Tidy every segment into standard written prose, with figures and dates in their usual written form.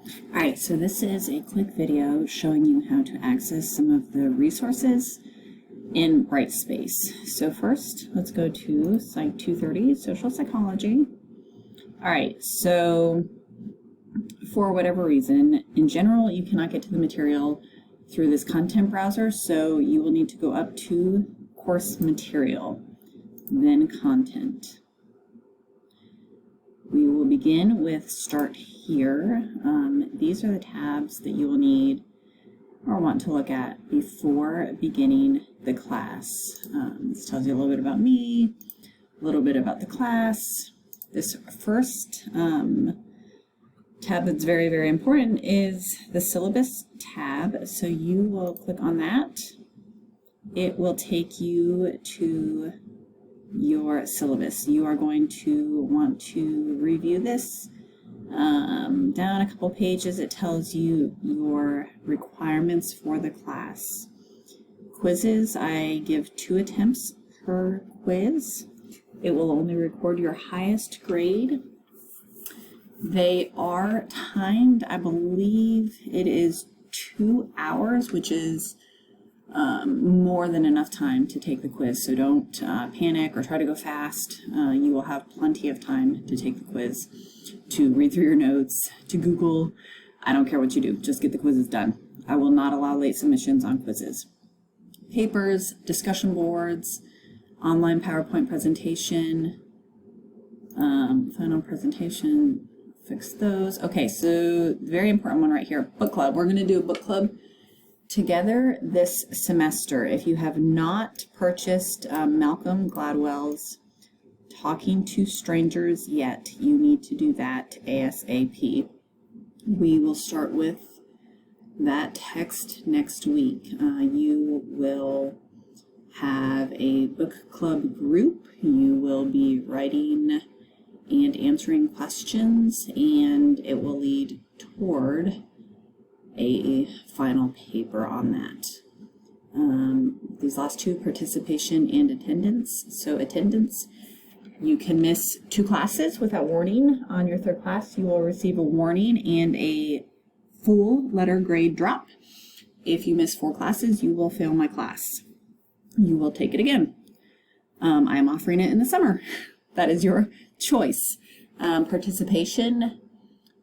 Alright, so this is a quick video showing you how to access some of the resources in Brightspace. So first, let's go to Site 230, Social Psychology. Alright, so for whatever reason, in general, you cannot get to the material through this content browser, so you will need to go up to Course Material, then Content. We will begin with Start Here. These are the tabs that you will need or want to look at before beginning the class. This tells you a little bit about me, a little bit about the class. This first tab that's very, very important is the Syllabus tab. So you will click on that. It will take you to your syllabus. You are going to want to review this. Down a couple pages, it tells you your requirements for the class. Quizzes, I give 2 attempts per quiz. It will only record your highest grade. They are timed, I believe it is 2 hours, which is more than enough time to take the quiz. So don't panic or try to go fast. You will have plenty of time to take the quiz, to read through your notes, to Google. I don't care what you do, just get the quizzes done. I will not allow late submissions on quizzes. Papers, discussion boards, online PowerPoint presentation, final presentation, fix those. Okay, so very important one right here, book club. We're going to do a book club together this semester. If you have not purchased Malcolm Gladwell's Talking to Strangers yet, you need to do that ASAP. We will start with that text next week. You will have a book club group. You will be writing and answering questions, and it will lead toward a final paper on that. These last two, participation and attendance. So attendance, you can miss 2 classes without warning. On your 3rd class, you will receive a warning and a full letter grade drop. If you miss 4 classes, you will fail my class. You will take it again. I am offering it in the summer. That is your choice. Participation,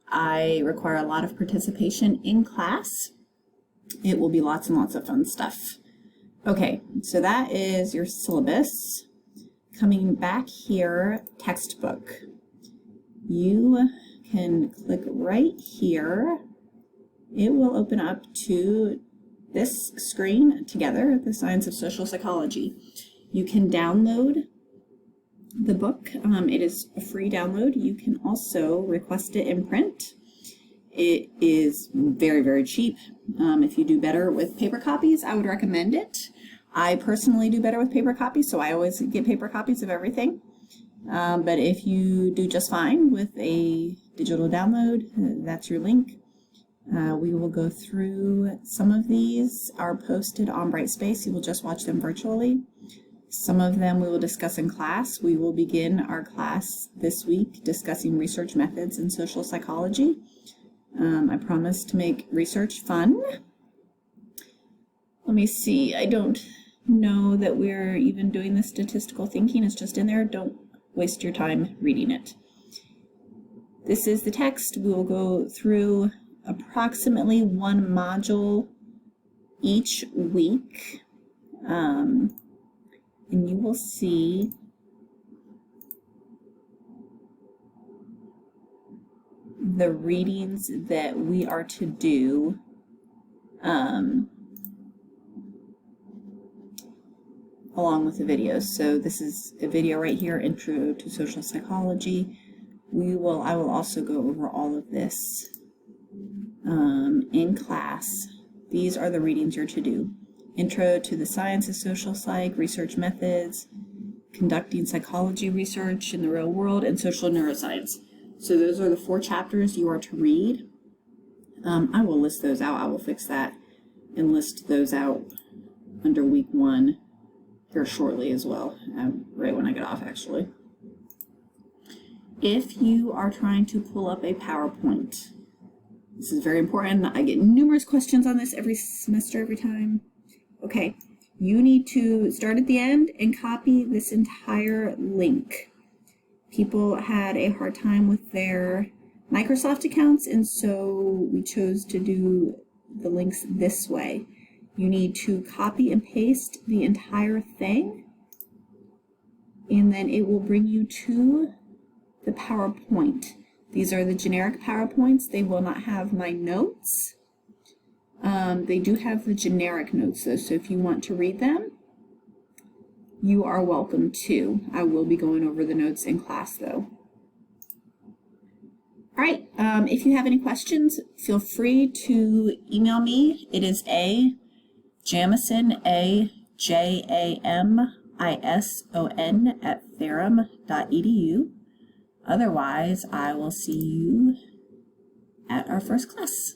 I require a lot of participation in class. It will be lots and lots of fun stuff. Okay, so that is your syllabus. Coming back here, textbook. You can click right here. It will open up to this screen together, the Science of Social Psychology. You can download the book. It is a free download. You can also request it in print. It is very, very cheap. If you do better with paper copies, I would recommend it. I personally do better with paper copies, so I always get paper copies of everything. But if you do just fine with a digital download, that's your link. We will go through some of these are posted on Brightspace. You will just watch them virtually. Some of them we will discuss in class. We will begin our class this week discussing research methods in social psychology. I promise to make research fun. Let me see. I don't know that we're even doing the statistical thinking. It's just in there. Don't waste your time reading it. This is the text. We will go through approximately 1 module each week. And you will see the readings that we are to do along with the videos. So this is a video right here, Intro to Social Psychology. I will also go over all of this in class. These are the readings you're to do. Intro to the Science of Social Psych, Research Methods, Conducting Psychology Research in the Real World, and Social Neuroscience. So those are the 4 chapters you are to read. I will list those out. I will fix that and list those out under week 1 here shortly as well, right when I get off actually. If you are trying to pull up a PowerPoint, This is very important. I get numerous questions on this every semester, every time. Okay, you need to start at the end and copy this entire link. People had a hard time with their Microsoft accounts, and so we chose to do the links this way. You need to copy and paste the entire thing, and then it will bring you to the PowerPoint. These are the generic PowerPoints. They will not have my notes. They do have the generic notes though, so if you want to read them, you are welcome to. I will be going over the notes in class though. All right, if you have any questions, feel free to email me. It is Jamison, AJAMISON @ferrum.edu. Otherwise, I will see you at our first class.